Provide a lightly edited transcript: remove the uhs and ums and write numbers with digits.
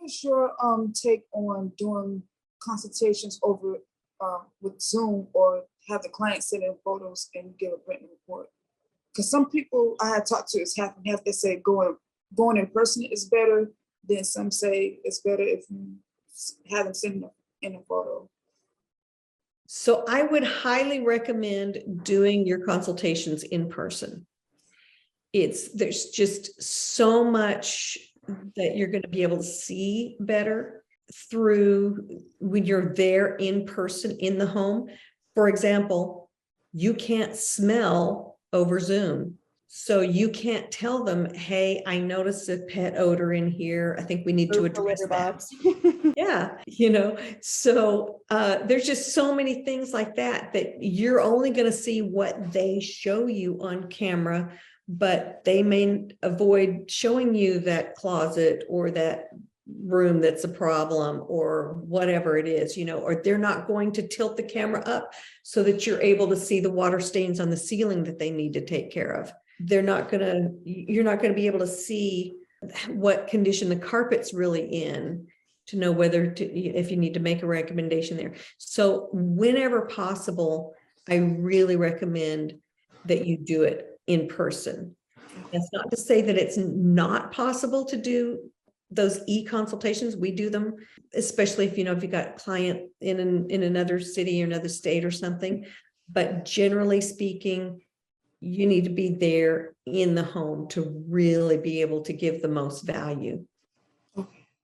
is your take on doing consultations over with Zoom, or have the client send in photos and you give a written report? Because some people I had talked to is have they say going in person is better. Then some say it's better if you have them send in a photo. So I would highly recommend doing your consultations in person. There's just so much that you're going to be able to see better through when you're there in person in the home. For example, you can't smell over Zoom. So you can't tell them, hey, I noticed a pet odor in here. I think we need to address that. Yeah, so there's just so many things like that you're only going to see what they show you on camera, but they may avoid showing you that closet or that room that's a problem or whatever it is, or they're not going to tilt the camera up so that you're able to see the water stains on the ceiling that they need to take care of. You're not going to be able to see what condition the carpet's really in to know if you need to make a recommendation there. So whenever possible, I really recommend that you do it in person. That's not to say that it's not possible to do those e-consultations. We do them, especially if you've got a client in another city or another state or something. But generally speaking, you need to be there in the home to really be able to give the most value.